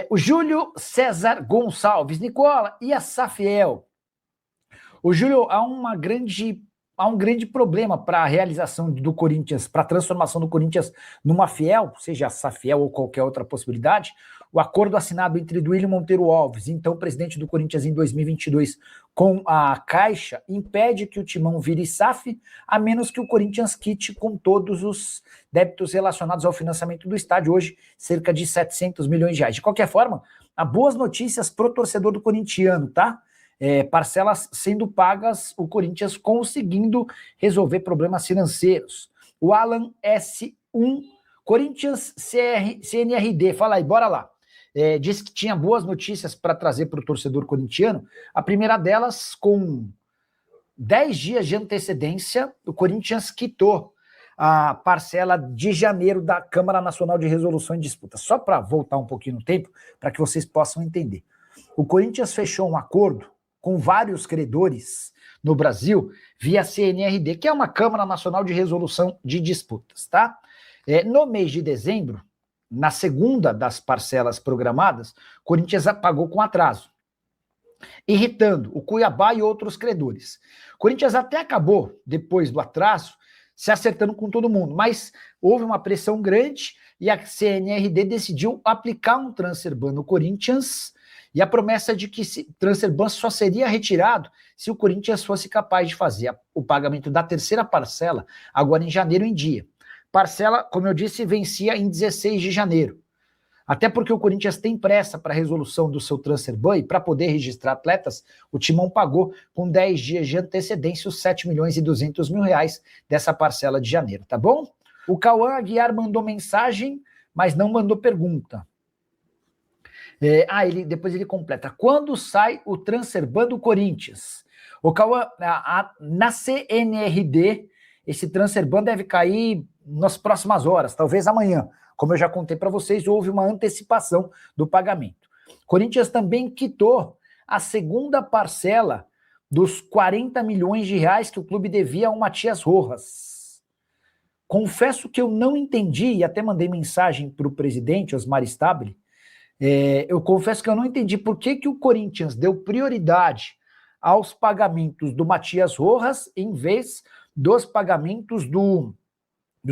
O Júlio César Gonçalves, Nicola, e a Safiel? O Júlio, há um grande problema para a realização do Corinthians, para a transformação do Corinthians numa fiel, seja a Safiel ou qualquer outra possibilidade. O acordo assinado entre Duílio Monteiro Alves, então presidente do Corinthians em 2022, com a Caixa, impede que o Timão vire SAF, a menos que o Corinthians quite com todos os débitos relacionados ao financiamento do estádio, hoje cerca de 700 milhões de reais. De qualquer forma, há boas notícias para o torcedor do corintiano, tá? Parcelas sendo pagas, o Corinthians conseguindo resolver problemas financeiros. O Alan S1, Corinthians CNRD, fala aí, bora lá. Disse que tinha boas notícias para trazer para o torcedor corintiano. A primeira delas, com 10 dias de antecedência, o Corinthians quitou a parcela de janeiro da Câmara Nacional de Resolução de Disputas. Só para voltar um pouquinho no tempo, para que vocês possam entender. O Corinthians fechou um acordo com vários credores no Brasil via CNRD, que é uma Câmara Nacional de Resolução de Disputas, tá? No mês de dezembro, na segunda das parcelas programadas, o Corinthians pagou com atraso, irritando o Cuiabá e outros credores. O Corinthians até acabou, depois do atraso, se acertando com todo mundo, mas houve uma pressão grande e a CNRD decidiu aplicar um transfer ban no Corinthians, e a promessa de que o transfer ban só seria retirado se o Corinthians fosse capaz de fazer o pagamento da terceira parcela agora em janeiro em dia. Parcela, como eu disse, vencia em 16 de janeiro. Até porque o Corinthians tem pressa para a resolução do seu transfer ban e para poder registrar atletas, o Timão pagou com 10 dias de antecedência os 7 milhões e 200 mil reais dessa parcela de janeiro, tá bom? O Cauã Aguiar mandou mensagem, mas não mandou pergunta. Depois ele completa. Quando sai o transfer ban do Corinthians? O Cauã, na CNRD, esse transfer ban deve cair nas próximas horas, talvez amanhã. Como eu já contei para vocês, houve uma antecipação do pagamento. Corinthians também quitou a segunda parcela dos 40 milhões de reais que o clube devia ao Matias Rojas. Confesso que eu não entendi, e até mandei mensagem para o presidente, Osmar Stabile. Eu confesso que eu não entendi por que o Corinthians deu prioridade aos pagamentos do Matias Rojas em vez dos pagamentos do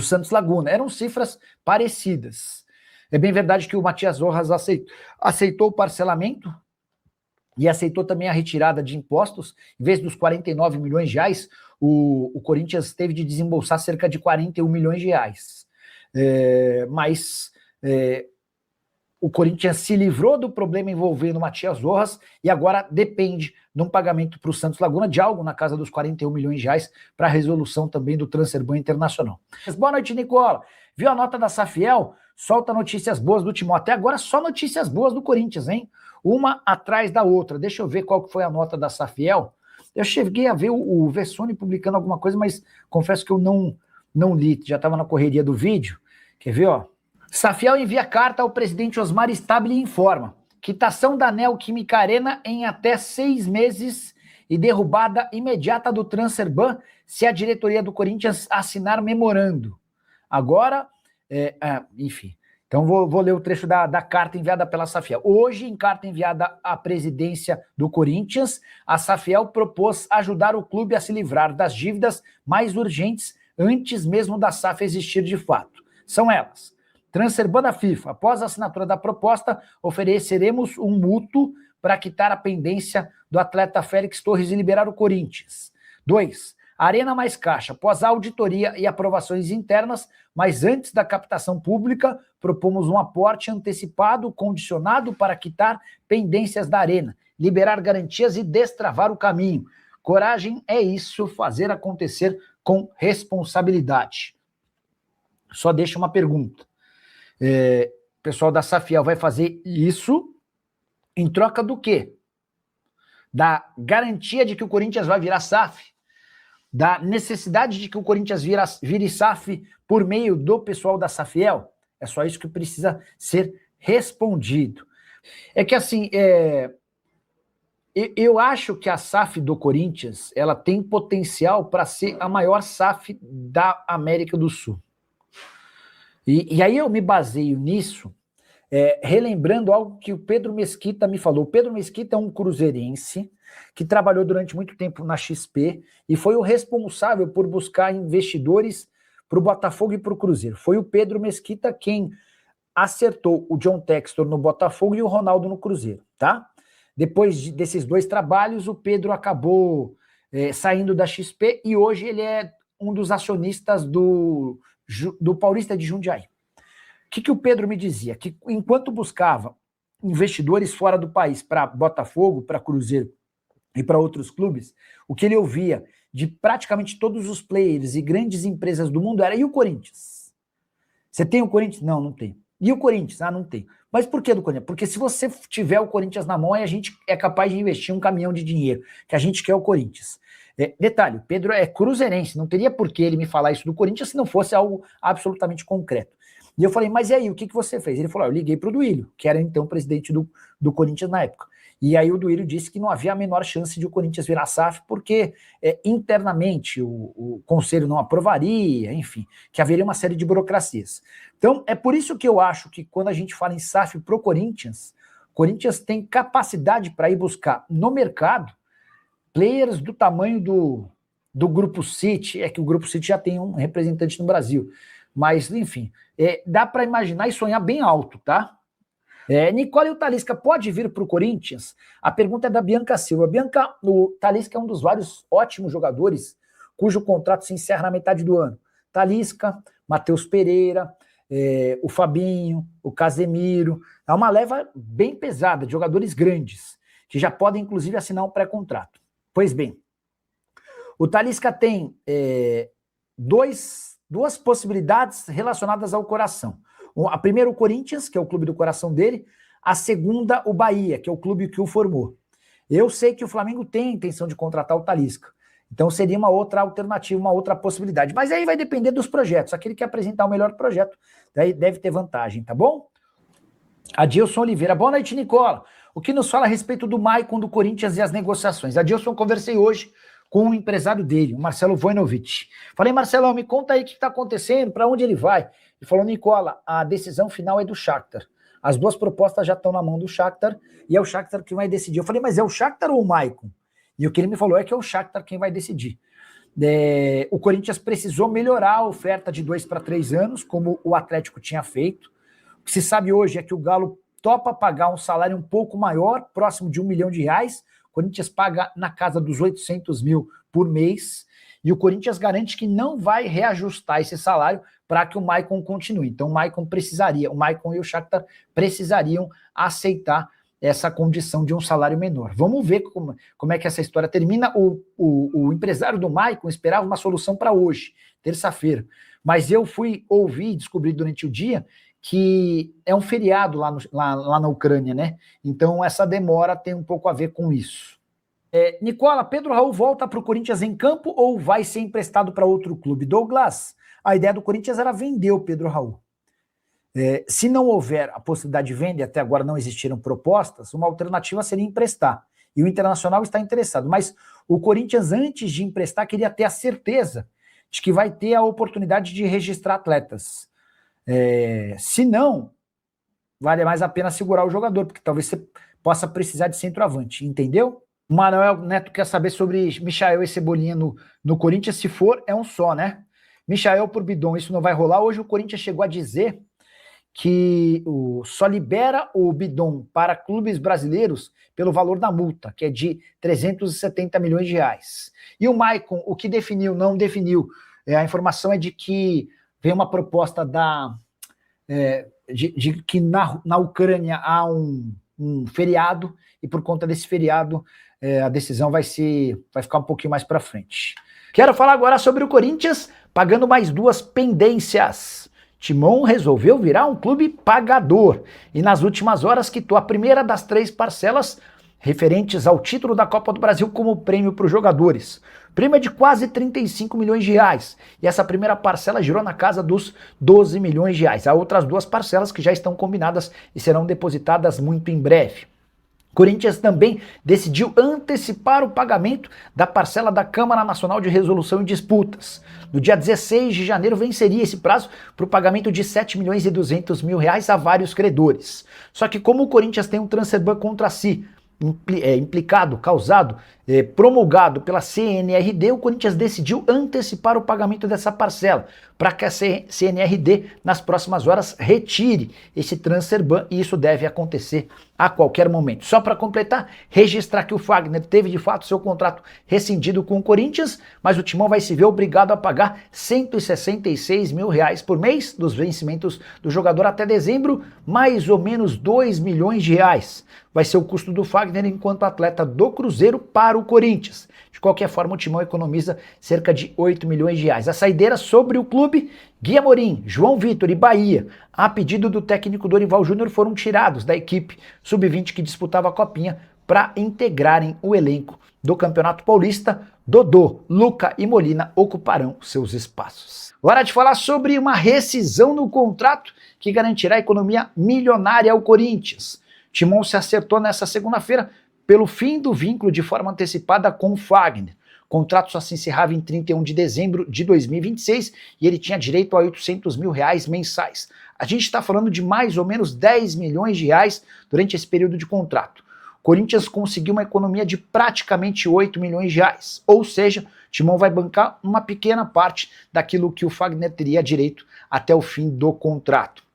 Santos Laguna. Eram cifras parecidas. É bem verdade que o Matias Rojas aceitou o parcelamento e aceitou também a retirada de impostos. Em vez dos 49 milhões de reais, o Corinthians teve de desembolsar cerca de 41 milhões de reais. O Corinthians se livrou do problema envolvendo o Matias Rojas e agora depende de um pagamento para o Santos Laguna de algo na casa dos 41 milhões de reais para a resolução também do transfer ban internacional. Boa noite, Nicola. Viu a nota da Safiel? Solta notícias boas do Timão. Até agora só notícias boas do Corinthians, hein? Uma atrás da outra. Deixa eu ver qual que foi a nota da Safiel. Eu cheguei a ver o Vessone publicando alguma coisa, mas confesso que eu não li. Já estava na correria do vídeo. Quer ver, ó? Safiel envia carta ao presidente Osmar Stabile e informa: quitação da Neoquímica Arena em até 6 meses e derrubada imediata do transfer ban se a diretoria do Corinthians assinar memorando. Agora, enfim, então vou ler o trecho da carta enviada pela Safiel. Hoje, em carta enviada à presidência do Corinthians, a Safiel propôs ajudar o clube a se livrar das dívidas mais urgentes antes mesmo da SAF existir de fato. São elas: transfer ban da FIFA. Após a assinatura da proposta, ofereceremos um mútuo para quitar a pendência do atleta Félix Torres e liberar o Corinthians. 2. Arena mais caixa. Após a auditoria e aprovações internas, mas antes da captação pública, propomos um aporte antecipado, condicionado para quitar pendências da Arena, liberar garantias e destravar o caminho. Coragem é isso, fazer acontecer com responsabilidade. Só deixa uma pergunta. O pessoal da Safiel vai fazer isso em troca do quê? Da garantia de que o Corinthians vai virar SAF? Da necessidade de que o Corinthians vire SAF por meio do pessoal da Safiel? É só isso que precisa ser respondido. É que assim, eu acho que a SAF do Corinthians, ela tem potencial para ser a maior SAF da América do Sul. E aí eu me baseio nisso, relembrando algo que o Pedro Mesquita me falou. O Pedro Mesquita é um cruzeirense que trabalhou durante muito tempo na XP e foi o responsável por buscar investidores para o Botafogo e para o Cruzeiro. Foi o Pedro Mesquita quem acertou o John Textor no Botafogo e o Ronaldo no Cruzeiro, tá? Depois desses dois trabalhos, o Pedro acabou saindo da XP e hoje ele é um dos acionistas do Paulista de Jundiaí. O que o Pedro me dizia? Que enquanto buscava investidores fora do país para Botafogo, para Cruzeiro e para outros clubes, o que ele ouvia de praticamente todos os players e grandes empresas do mundo era: e o Corinthians? Você tem o Corinthians? Não, não tem. E o Corinthians? Ah, não tem. Mas por que do Corinthians? Porque se você tiver o Corinthians na mão, aí a gente é capaz de investir um caminhão de dinheiro, que a gente quer o Corinthians. Detalhe, o Pedro é cruzeirense, não teria por que ele me falar isso do Corinthians se não fosse algo absolutamente concreto. E eu falei: mas e aí, o que você fez? Ele falou: eu liguei para o Duílio, que era então presidente do Corinthians na época. E aí o Duílio disse que não havia a menor chance de o Corinthians virar SAF, porque internamente o conselho não aprovaria, enfim, que haveria uma série de burocracias. Então, é por isso que eu acho que quando a gente fala em SAF pro Corinthians, o Corinthians tem capacidade para ir buscar no mercado players do tamanho do Grupo City. É que o Grupo City já tem um representante no Brasil. Mas, enfim, dá para imaginar e sonhar bem alto, tá? Nicole, o Talisca pode vir para o Corinthians? A pergunta é da Bianca Silva. Bianca, o Talisca é um dos vários ótimos jogadores cujo contrato se encerra na metade do ano. Talisca, Matheus Pereira, o Fabinho, o Casemiro. É uma leva bem pesada de jogadores grandes, que já podem, inclusive, assinar um pré-contrato. Pois bem, o Talisca tem duas possibilidades relacionadas ao coração. A primeira, o Corinthians, que é o clube do coração dele. A segunda, o Bahia, que é o clube que o formou. Eu sei que o Flamengo tem a intenção de contratar o Talisca. Então seria uma outra alternativa, uma outra possibilidade. Mas aí vai depender dos projetos. Aquele que apresentar o melhor projeto, daí deve ter vantagem, tá bom? Adilson Oliveira. Boa noite, Nicola. O que nos fala a respeito do Maicon do Corinthians e as negociações? Adilson, conversei hoje com o empresário dele, o Marcelo Vojnovic. Falei: Marcelão, me conta aí o que está acontecendo, para onde ele vai. Ele falou: Nicola, a decisão final é do Shakhtar. As duas propostas já estão na mão do Shakhtar e é o Shakhtar que vai decidir. Eu falei: mas é o Shakhtar ou o Maicon? E o que ele me falou é que é o Shakhtar quem vai decidir. O Corinthians precisou melhorar a oferta de 2 para 3 anos, como o Atlético tinha feito. O que se sabe hoje é que o Galo topa pagar um salário um pouco maior, próximo de R$1 milhão. O Corinthians paga na casa dos 800 mil por mês, e o Corinthians garante que não vai reajustar esse salário para que o Maicon continue. Então o Maicon e o Shakhtar precisariam aceitar essa condição de um salário menor. Vamos ver como é que essa história termina. O empresário do Maicon esperava uma solução para hoje, terça-feira, mas eu fui ouvir e descobri durante o dia que é um feriado lá na Ucrânia, né? Então essa demora tem um pouco a ver com isso. Nicola, Pedro Raul volta para o Corinthians em campo ou vai ser emprestado para outro clube? Douglas, a ideia do Corinthians era vender o Pedro Raul. Se não houver a possibilidade de venda, até agora não existiram propostas, uma alternativa seria emprestar. E o Internacional está interessado. Mas o Corinthians, antes de emprestar, queria ter a certeza de que vai ter a oportunidade de registrar atletas. Se não, vale mais a pena segurar o jogador, porque talvez você possa precisar de centroavante, entendeu? O Manuel Neto quer saber sobre Michael e Cebolinha no Corinthians. Se for, é um só, né? Michael por Bidon, isso não vai rolar. Hoje o Corinthians chegou a dizer que só libera o Bidon para clubes brasileiros pelo valor da multa, que é de 370 milhões de reais. E o Maicon, o que definiu, não definiu. A informação é de que vem uma proposta de que na Ucrânia há um feriado, e por conta desse feriado a decisão vai ficar um pouquinho mais para frente. Quero falar agora sobre o Corinthians pagando mais 2 pendências. Timon resolveu virar um clube pagador e nas últimas horas quitou a primeira das 3 parcelas referentes ao título da Copa do Brasil como prêmio para os jogadores. O prêmio é de quase 35 milhões de reais e essa primeira parcela girou na casa dos 12 milhões de reais. Há outras 2 parcelas que já estão combinadas e serão depositadas muito em breve. Corinthians também decidiu antecipar o pagamento da parcela da Câmara Nacional de Resolução e Disputas. No dia 16 de janeiro venceria esse prazo para o pagamento de 7 milhões e 200 mil reais a vários credores. Só que como o Corinthians tem um transfer ban contra si, implicado, causado, promulgado pela CNRD, o Corinthians decidiu antecipar o pagamento dessa parcela para que a CNRD nas próximas horas retire esse transfer ban e isso deve acontecer a qualquer momento. Só para completar, registrar que o Fagner teve de fato seu contrato rescindido com o Corinthians, mas o Timão vai se ver obrigado a pagar 166 mil reais por mês dos vencimentos do jogador até dezembro, mais ou menos 2 milhões de reais. Vai ser o custo do Fagner enquanto atleta do Cruzeiro para o Corinthians. De qualquer forma, o Timão economiza cerca de 8 milhões de reais. A saideira sobre o clube, Gui Amorim, João Vitor e Bahia, a pedido do técnico Dorival Júnior, foram tirados da equipe sub-20 que disputava a Copinha para integrarem o elenco do Campeonato Paulista. Dodô, Luca e Molina ocuparão seus espaços. Hora de falar sobre uma rescisão no contrato que garantirá economia milionária ao Corinthians. Timão se acertou nessa segunda-feira pelo fim do vínculo de forma antecipada com o Fagner. O contrato só se encerrava em 31 de dezembro de 2026 e ele tinha direito a 800 mil reais mensais. A gente está falando de mais ou menos 10 milhões de reais durante esse período de contrato. O Corinthians conseguiu uma economia de praticamente 8 milhões de reais, ou seja, o Timão vai bancar uma pequena parte daquilo que o Fagner teria direito até o fim do contrato.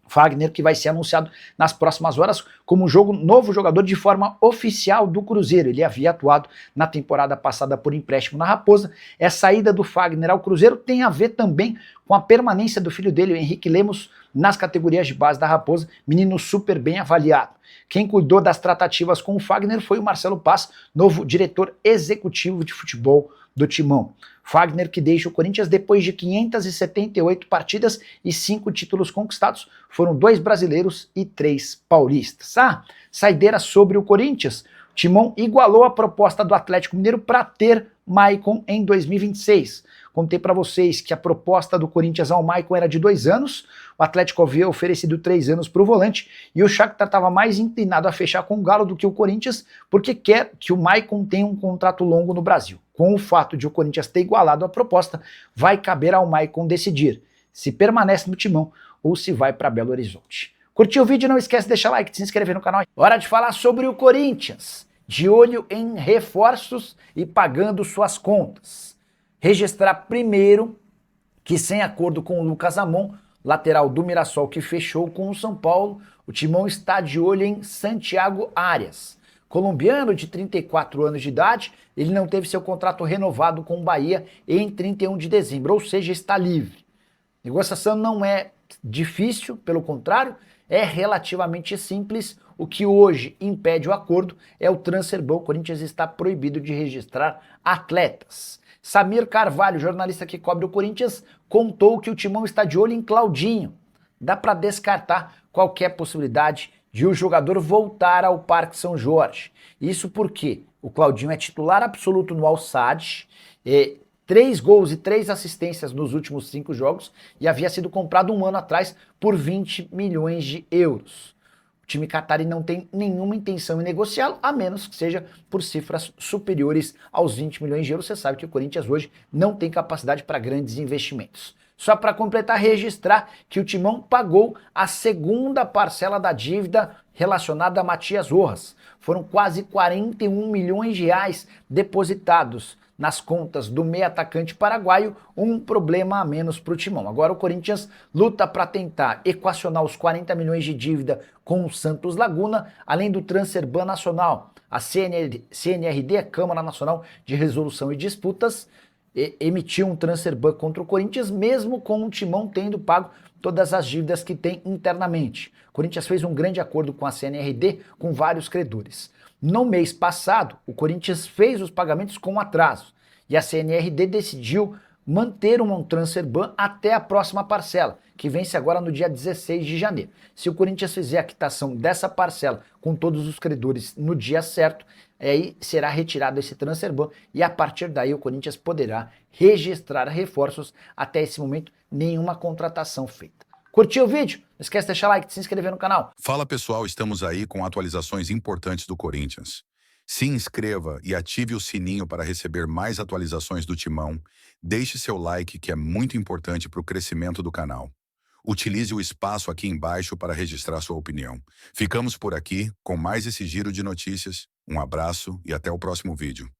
Fagner, que vai ser anunciado nas próximas horas como novo jogador de forma oficial do Cruzeiro. Ele havia atuado na temporada passada por empréstimo na Raposa. Essa ida do Fagner ao Cruzeiro tem a ver também com a permanência do filho dele, o Henrique Lemos, nas categorias de base da Raposa, menino super bem avaliado. Quem cuidou das tratativas com o Fagner foi o Marcelo Paz, novo diretor executivo de futebol do Timão. Fagner, que deixa o Corinthians depois de 578 partidas e 5 títulos conquistados, foram 2 brasileiros e 3 paulistas. Saideira sobre o Corinthians. O Timão igualou a proposta do Atlético Mineiro para ter Maicon em 2026. Contei para vocês que a proposta do Corinthians ao Maicon era de 2 anos, o Atlético havia oferecido 3 anos para o volante e o Shakhtar estava mais inclinado a fechar com o Galo do que o Corinthians, porque quer que o Maicon tenha um contrato longo no Brasil. Com o fato de o Corinthians ter igualado a proposta, vai caber ao Maicon decidir se permanece no Timão ou se vai para Belo Horizonte. Curtiu o vídeo? Não esquece de deixar like, de se inscrever no canal. Hora de falar sobre o Corinthians, de olho em reforços e pagando suas contas. Registrar primeiro que, sem acordo com o Lucas Amon, lateral do Mirassol que fechou com o São Paulo, o Timão está de olho em Santiago Arias. Colombiano de 34 anos de idade, ele não teve seu contrato renovado com o Bahia em 31 de dezembro, ou seja, está livre. Negociação não é difícil, pelo contrário, é relativamente simples. O que hoje impede o acordo é o transfer ban. O Corinthians está proibido de registrar atletas. Samir Carvalho, jornalista que cobre o Corinthians, contou que o Timão está de olho em Claudinho. Dá para descartar qualquer possibilidade de o jogador voltar ao Parque São Jorge. Isso porque o Claudinho é titular absoluto no Al-Sadd, 3 gols e 3 assistências nos últimos 5 jogos e havia sido comprado um ano atrás por 20 milhões de euros. O time catarí não tem nenhuma intenção em negociá-lo, a menos que seja por cifras superiores aos 20 milhões de euros. Você sabe que o Corinthians hoje não tem capacidade para grandes investimentos. Só para completar, registrar que o Timão pagou a segunda parcela da dívida relacionada a Matias Rojas. Foram quase 41 milhões de reais depositados nas contas do meio atacante paraguaio, um problema a menos para o Timão. Agora o Corinthians luta para tentar equacionar os 40 milhões de dívida com o Santos Laguna, além do transfer ban nacional. A CNRD, a Câmara Nacional de Resolução e Disputas, emitiu um transfer ban contra o Corinthians, mesmo com o Timão tendo pago todas as dívidas que tem internamente. O Corinthians fez um grande acordo com a CNRD, com vários credores. No mês passado, o Corinthians fez os pagamentos com atraso e a CNRD decidiu manter um transfer ban até a próxima parcela, que vence agora no dia 16 de janeiro. Se o Corinthians fizer a quitação dessa parcela com todos os credores no dia certo, aí será retirado esse transfer ban e a partir daí o Corinthians poderá registrar reforços. Até esse momento, nenhuma contratação feita. Curtiu o vídeo? Não esquece de deixar like, de se inscrever no canal. Fala pessoal, estamos aí com atualizações importantes do Corinthians. Se inscreva e ative o sininho para receber mais atualizações do Timão. Deixe seu like, que é muito importante para o crescimento do canal. Utilize o espaço aqui embaixo para registrar sua opinião. Ficamos por aqui com mais esse giro de notícias. Um abraço e até o próximo vídeo.